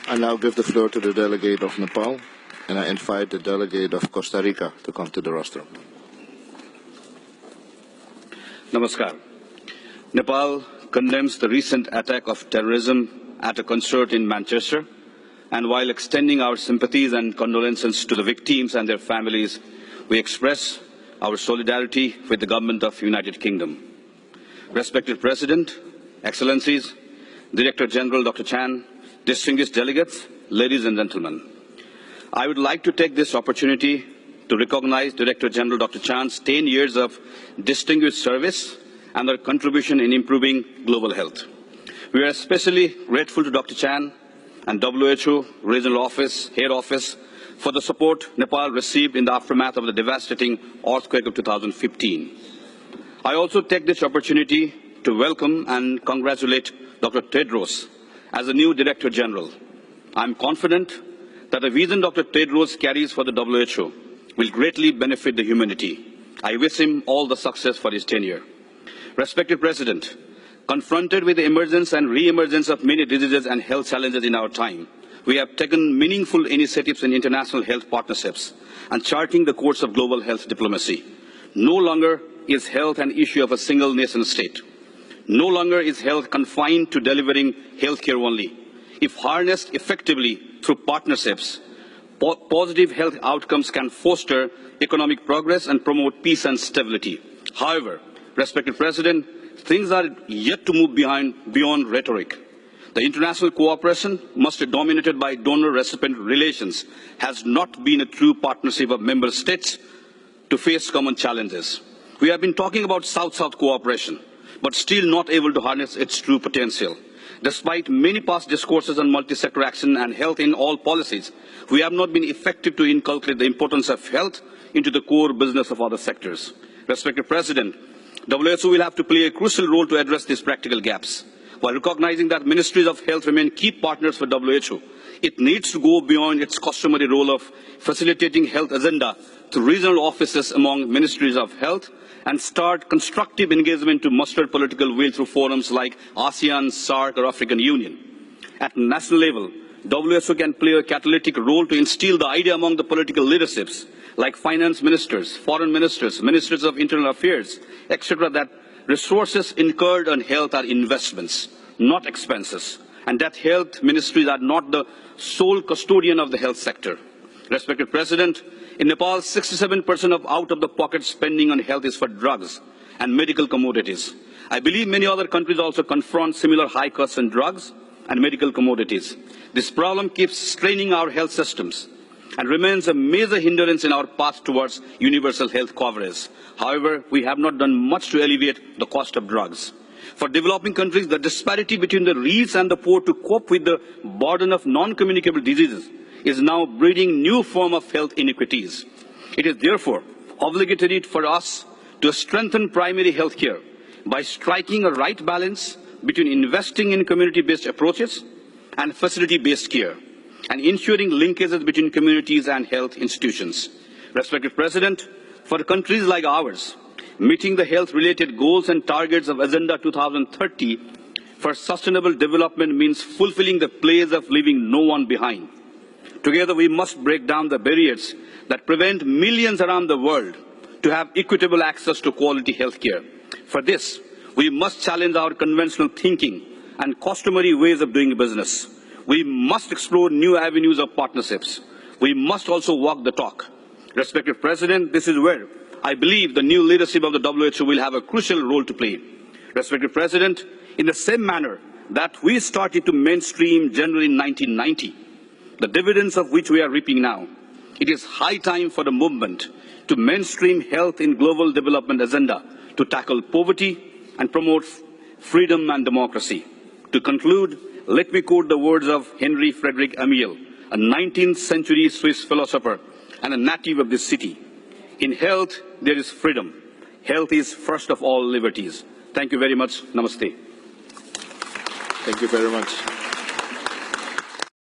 I now give the floor to the delegate of Nepal, and I invite the delegate of Costa Rica to come to the rostrum. Namaskar. Nepal condemns the recent attack of terrorism at a concert in Manchester, and while extending our sympathies and condolences to the victims and their families, we express our solidarity with the Government of the United Kingdom. Respected President, Excellencies, Director General Dr. Chan, distinguished delegates, ladies and gentlemen, I would like to take this opportunity to recognize Director General Dr. Chan's 10 years of distinguished service and their contribution in improving global health. We are especially grateful to Dr. Chan and WHO Regional Office, Head Office, for the support Nepal received in the aftermath of the devastating earthquake of 2015. I also take this opportunity to welcome and congratulate Dr. Tedros as the new Director General. I am confident that the vision Dr. Tedros carries for the WHO will greatly benefit the humanity. I wish him all the success for his tenure. Respected President, confronted with the emergence and re-emergence of many diseases and health challenges in our time, we have taken meaningful initiatives in international health partnerships and charting the course of global health diplomacy. No longer is health an issue of a single nation state. No longer is health confined to delivering health care only. If harnessed effectively through partnerships, positive health outcomes can foster economic progress and promote peace and stability. However, respected President, things are yet to move beyond rhetoric. The international cooperation, much dominated by donor-recipient relations, has not been a true partnership of member states to face common challenges. We have been talking about South-South cooperation, but still not able to harness its true potential. Despite many past discourses on multi-sector action and health in all policies, we have not been effective to inculcate the importance of health into the core business of other sectors. Respected President, WHO will have to play a crucial role to address these practical gaps. While recognizing that ministries of health remain key partners for WHO, it needs to go beyond its customary role of facilitating health agenda through regional offices among ministries of health and start constructive engagement to muster political will through forums like ASEAN, SAARC, or African Union. At national level, WHO can play a catalytic role to instill the idea among the political leaderships like finance ministers, foreign ministers, ministers of internal affairs, etc., that resources incurred on health are investments, not expenses, and that health ministries are not the sole custodian of the health sector. Respected President, in Nepal, 67% of out-of-the-pocket spending on health is for drugs and medical commodities. I believe many other countries also confront similar high costs on drugs and medical commodities. This problem keeps straining our health systems and remains a major hindrance in our path towards universal health coverage. However, we have not done much to alleviate the cost of drugs. For developing countries, the disparity between the rich and the poor to cope with the burden of non-communicable diseases is now breeding new forms of health inequities. It is therefore obligatory for us to strengthen primary health care by striking a right balance between investing in community-based approaches and facility-based care, and ensuring linkages between communities and health institutions. Respected President, for countries like ours, meeting the health-related goals and targets of Agenda 2030 for sustainable development means fulfilling the pledge of leaving no one behind. Together, we must break down the barriers that prevent millions around the world to have equitable access to quality health care. For this, we must challenge our conventional thinking and customary ways of doing business. We must explore new avenues of partnerships. We must also walk the talk. Respected President, this is where I believe the new leadership of the WHO will have a crucial role to play. Respected President, in the same manner that we started to mainstream gender in 1990, the dividends of which we are reaping now, it is high time for the movement to mainstream health in global development agenda to tackle poverty and promote freedom and democracy. To conclude, let me quote the words of Henry Frederick Amiel, a 19th century Swiss philosopher and a native of this city. In health, there is freedom. Health is first of all liberties. Thank you very much. Namaste. Thank you very much.